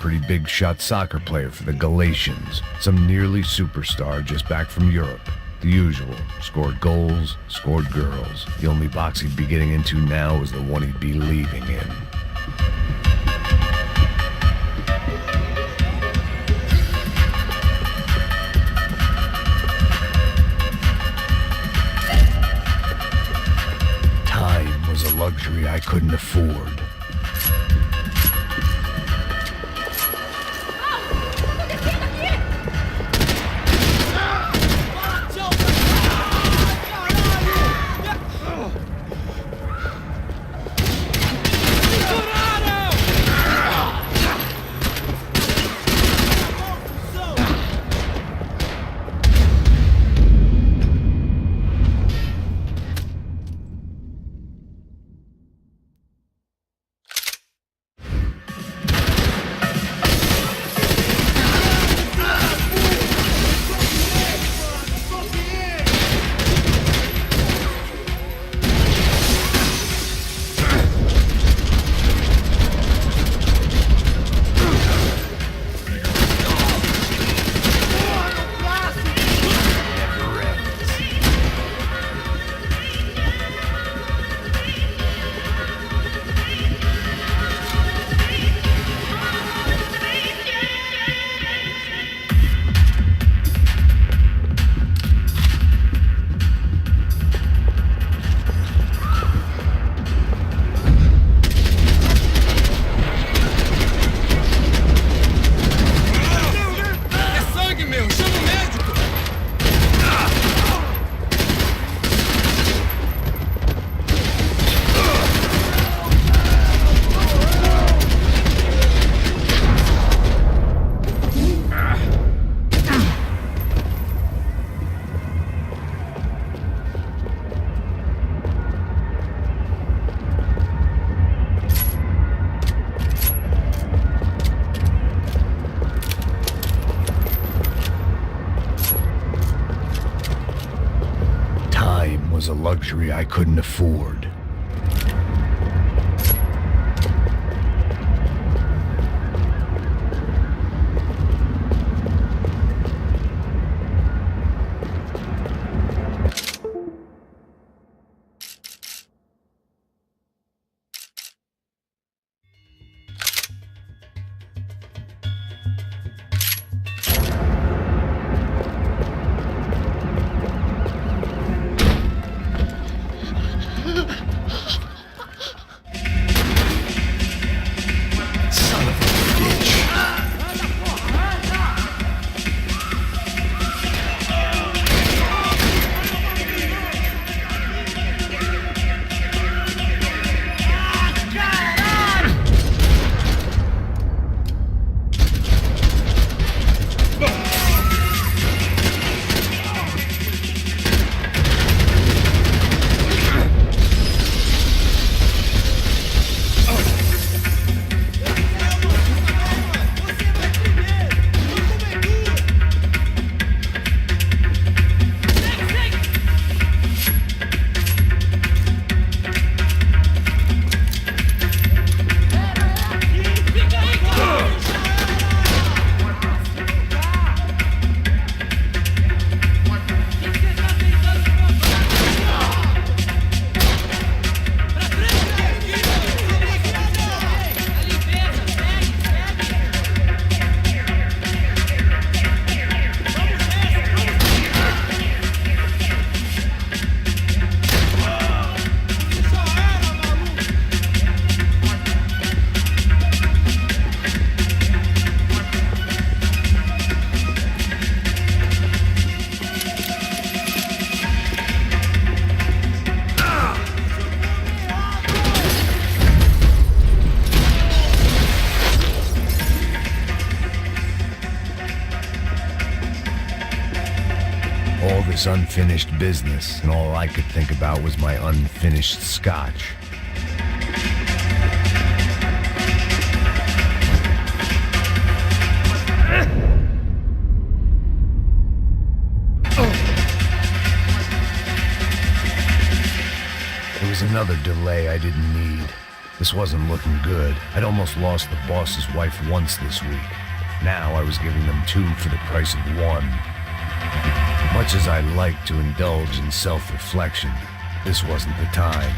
pretty big shot soccer player for the Galatians, some nearly superstar just back from Europe. The usual. Scored goals, scored girls. The only box he'd be getting into now was the one he'd be leaving in. Time was a luxury I couldn't afford. Was a luxury I couldn't afford. All this unfinished business, and all I could think about was my unfinished scotch. It was another delay I didn't need. This wasn't looking good. I'd almost lost the boss's wife once this week. Now I was giving them two for the price of one. Much as I like to indulge in self-reflection, this wasn't the time.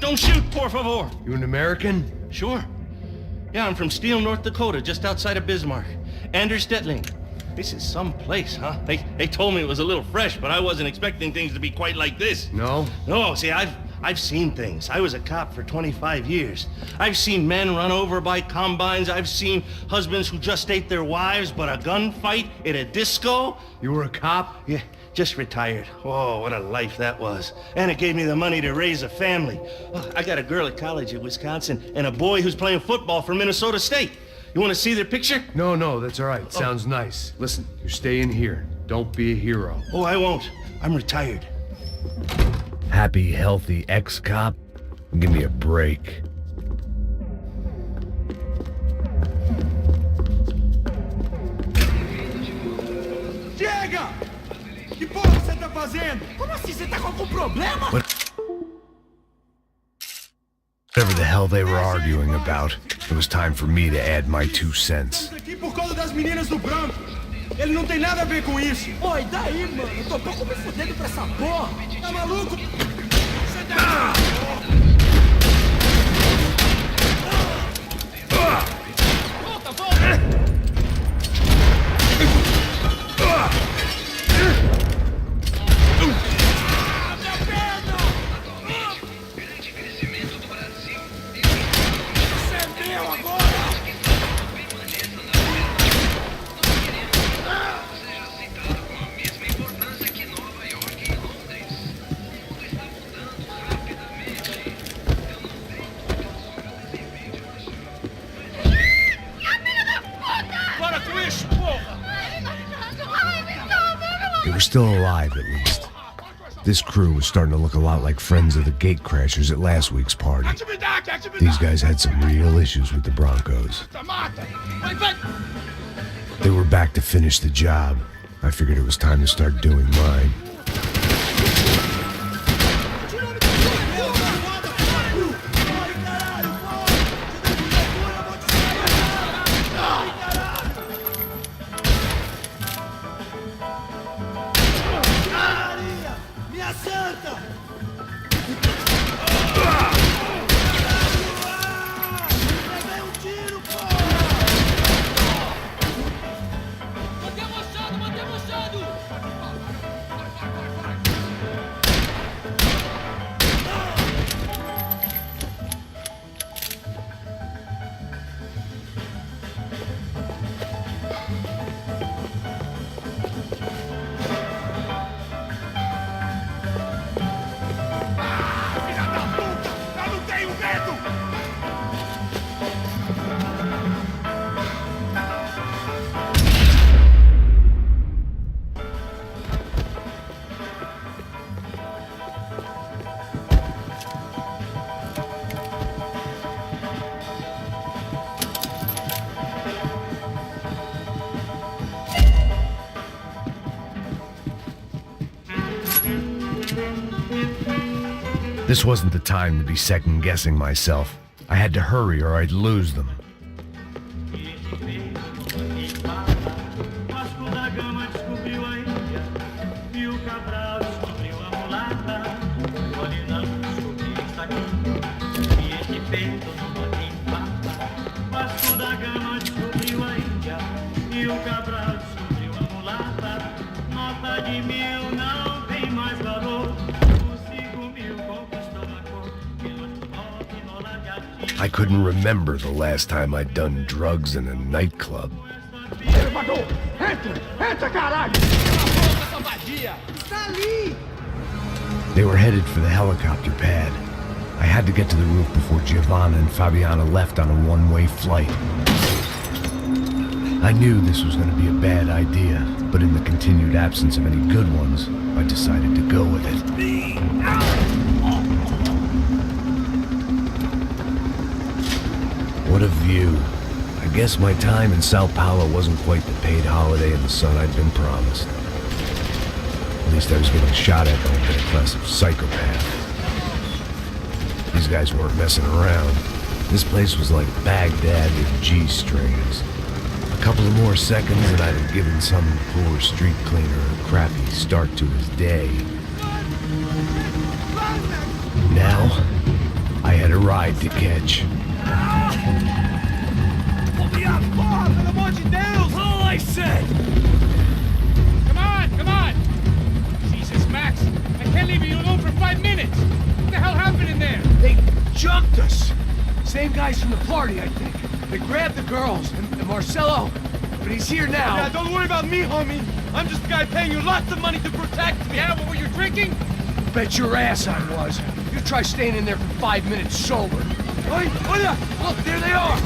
Don't shoot, por favor. You an American? Sure. Yeah, I'm from Steele, North Dakota, just outside of Bismarck. Anders Stetling. This is some place, huh? They told me it was a little fresh, but I wasn't expecting things to be quite like this. No? No, see, I've seen things. I was a cop for 25 years. I've seen men run over by combines. I've seen husbands who just ate their wives, but a gunfight at a disco. You were a cop? Yeah, just retired. Oh, what a life that was. And it gave me the money to raise a family. Oh, I got a girl at college at Wisconsin and a boy who's playing football for Minnesota State. You want to see their picture? No, that's all right. Sounds nice. Listen, you're staying here. Don't be a hero. Oh, I won't. I'm retired. Happy, healthy ex-cop? Give me a break. Chega! Que porra você tá fazendo? Como assim? Você tá com algum problema? Whatever the hell they were arguing about, it was time for me to add my 2 cents. Estamos aqui por causa das meninas do branco. Ele não tem nada a ver com isso. Oi, daí, mano? Eu tô pouco me fudendo pra essa porra. Tá maluco? Você tá... Volta, volta! They were still alive, at least. This crew was starting to look a lot like friends of the gatecrashers at last week's party. These guys had some real issues with the Broncos. They were back to finish the job. I figured it was time to start doing mine. This wasn't the time to be second-guessing myself. I had to hurry or I'd lose them. I couldn't remember the last time I'd done drugs in a nightclub. They were headed for the helicopter pad. I had to get to the roof before Giovanna and Fabiana left on a one-way flight. I knew this was going to be a bad idea, but in the continued absence of any good ones, I decided to go with it. What a view. I guess my time in Sao Paulo wasn't quite the paid holiday in the sun I'd been promised. At least I was getting shot at by a middle-class psychopath. These guys weren't messing around. This place was like Baghdad with G-strings. A couple of more seconds and I'd have given some poor street cleaner a crappy start to his day. Now, I had a ride to catch. Pull me up! Porra, pelo amor de Deus! All I said! Come on! Jesus, Max! I can't leave you alone for 5 minutes! What the hell happened in there? They jumped us! Same guys from the party, I think. They grabbed the girls, and Marcelo, but he's here now. Yeah, don't worry about me, homie. I'm just the guy paying you lots of money to protect me. Yeah, what were you drinking? Bet your ass I was. You try staying in there for 5 minutes sober. Hey, hola! Look, there they are!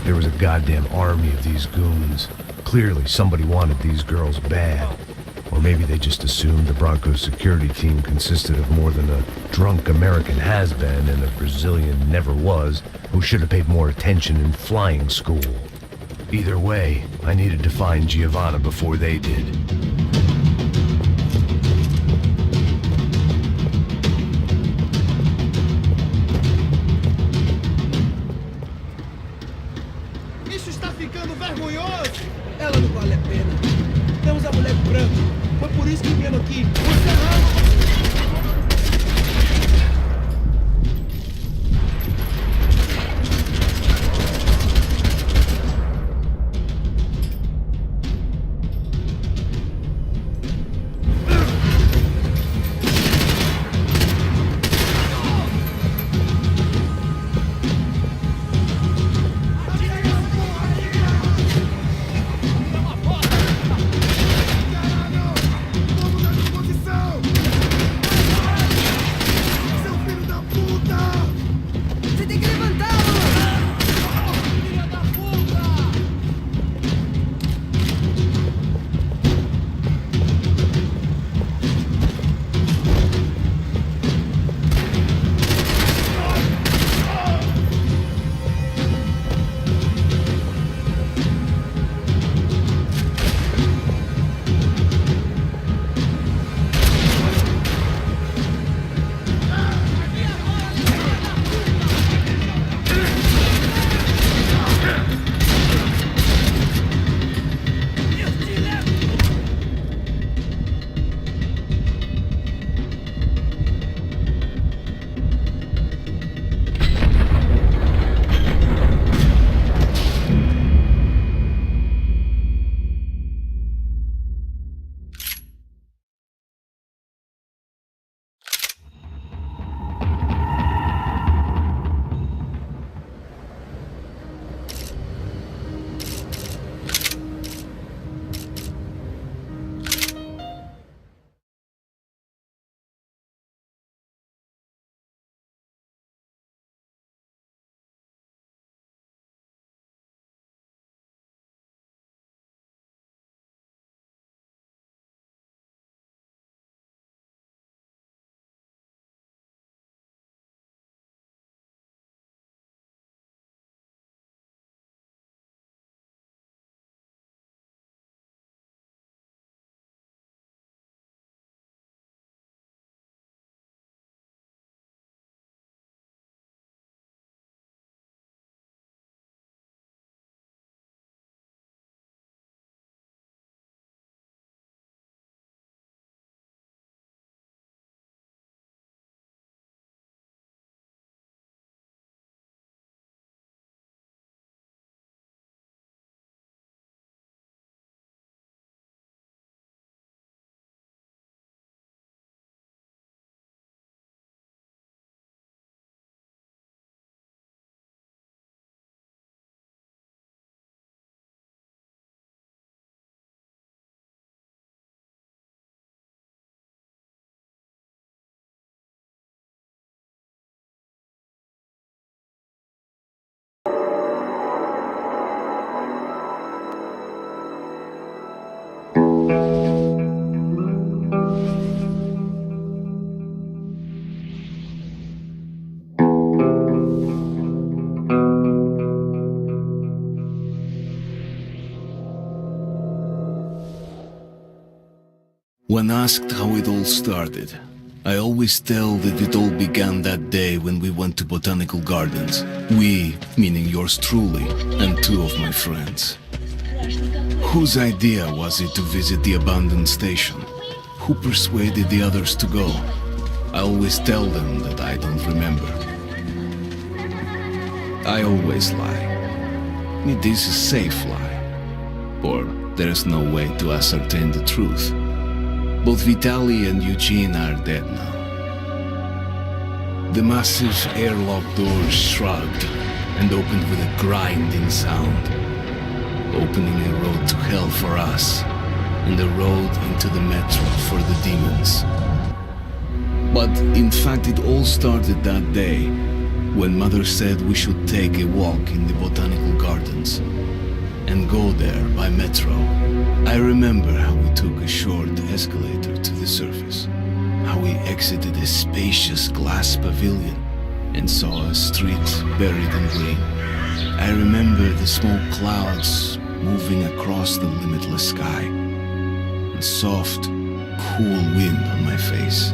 There was a goddamn army of these goons. Clearly, somebody wanted these girls bad. Or maybe they just assumed the Broncos security team consisted of more than a drunk American has-been and a Brazilian never-was who should have paid more attention in flying school. Either way, I needed to find Giovanna before they did. Isso está ficando vergonhoso! Ela não vale a pena. Temos a mulher branca. Foi por isso que vieram aqui. When asked how it all started, I always tell that it all began that day when we went to Botanical Gardens. We, meaning yours truly, and two of my friends. Whose idea was it to visit the abandoned station? Who persuaded the others to go? I always tell them that I don't remember. I always lie. It is a safe lie, or there is no way to ascertain the truth. Both Vitaly and Eugene are dead now. The massive airlock doors shrugged and opened with a grinding sound, opening a road to hell for us and a road into the metro for the demons. But in fact, it all started that day when Mother said we should take a walk in the botanical gardens and go there by metro. I remember how we took a short escalator to the surface, how we exited a spacious glass pavilion and saw a street buried in green. I remember the smoke clouds moving across the limitless sky, and soft, cool wind on my face.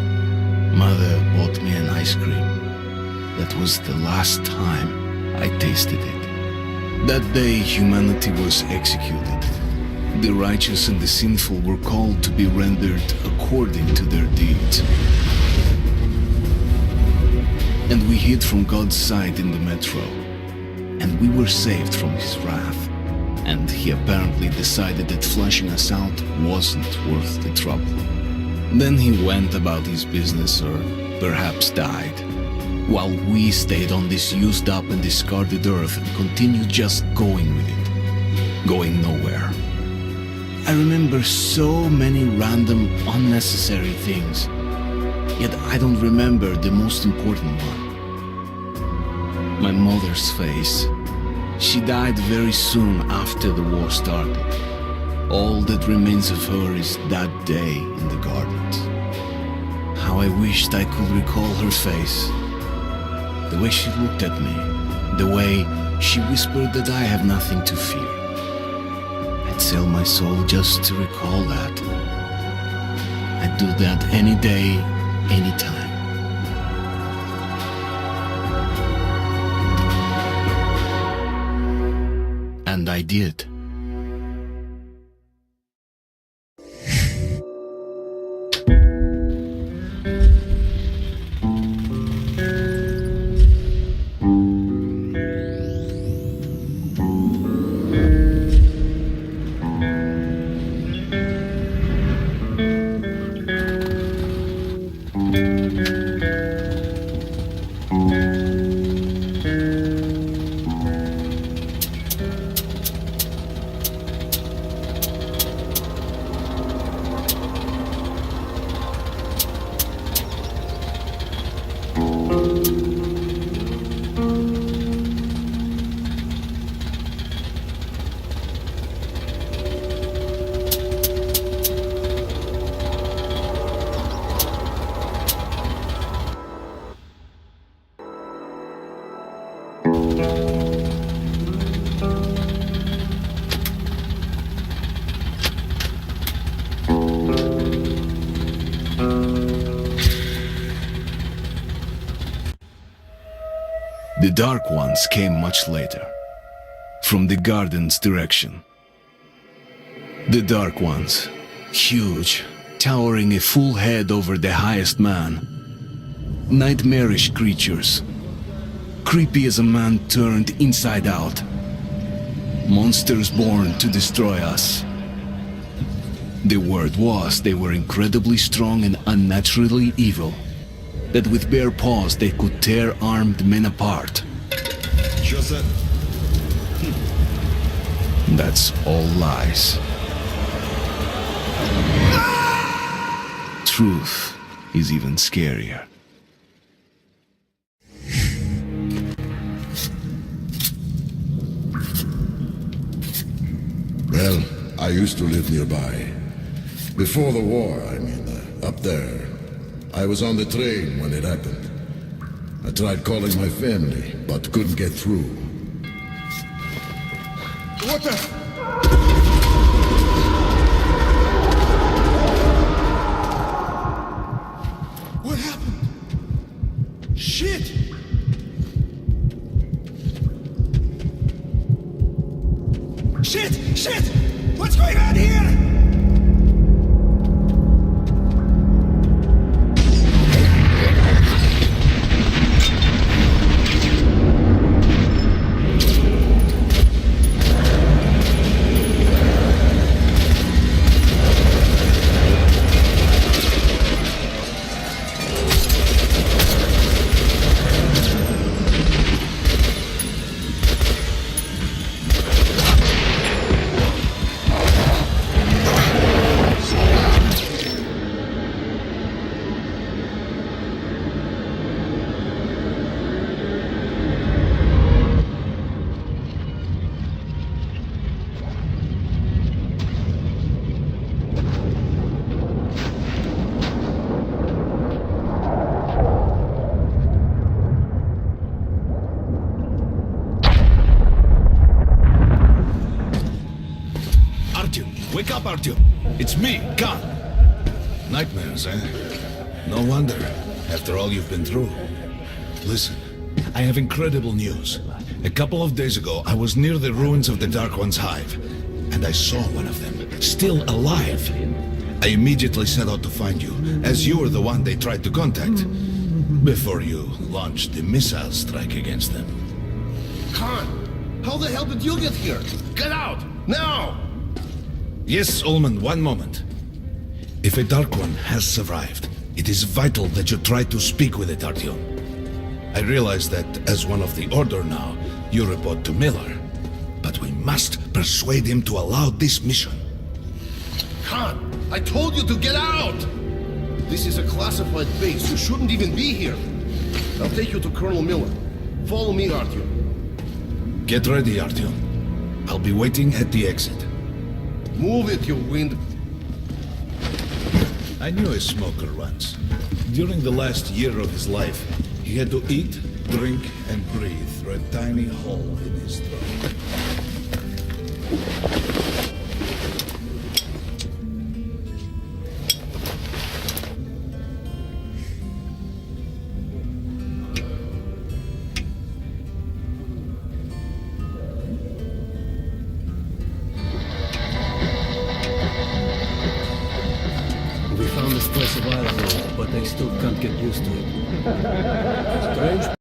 Mother bought me an ice cream. That was the last time I tasted it. That day, humanity was executed. The righteous and the sinful were called to be rendered according to their deeds. And we hid from God's sight in the metro, and we were saved from his wrath. And he apparently decided that flushing us out wasn't worth the trouble. Then he went about his business, or perhaps died, while we stayed on this used up and discarded earth and continued just going with it, going nowhere. I remember so many random, unnecessary things, yet I don't remember the most important one. My mother's face. She died very soon after the war started. All that remains of her is that day in the gardens. How I wished I could recall her face. The way she looked at me. The way she whispered that I have nothing to fear. I'd sell my soul just to recall that. I'd do that any day, any time. And I did. The Dark Ones came much later, from the garden's direction. The Dark Ones, huge, towering a full head over the highest man. Nightmarish creatures, creepy as a man turned inside out. Monsters born to destroy us. The word was they were incredibly strong and unnaturally evil. That with bare paws they could tear armed men apart. Just that. That's all lies. Truth is even scarier. Well, I used to live nearby. Before the war, I mean, up there. I was on the train when it happened. I tried calling my family, but couldn't get through. What the? What happened? Shit! Shit! Shit! What's going on here? Artyom, wake up, Artyom. It's me, Khan. Nightmares, eh? No wonder, after all you've been through. Listen, I have incredible news. A couple of days ago, I was near the ruins of the Dark One's hive, and I saw one of them, still alive. I immediately set out to find you, as you were the one they tried to contact, before you launched the missile strike against them. Khan, how the hell did you get here? Get out! Now! Yes, Ullman, one moment. If a Dark One has survived, it is vital that you try to speak with it, Artyom. I realize that, as one of the Order now, you report to Miller. But we must persuade him to allow this mission. Khan, I told you to get out! This is a classified base. You shouldn't even be here. I'll take you to Colonel Miller. Follow me, Artyom. Get ready, Artyom. I'll be waiting at the exit. Move it, you wind. I knew a smoker once. During the last year of his life, he had to eat, drink, and breathe through a tiny hole in his throat. We found this place a while ago, but I still can't get used to it. Strange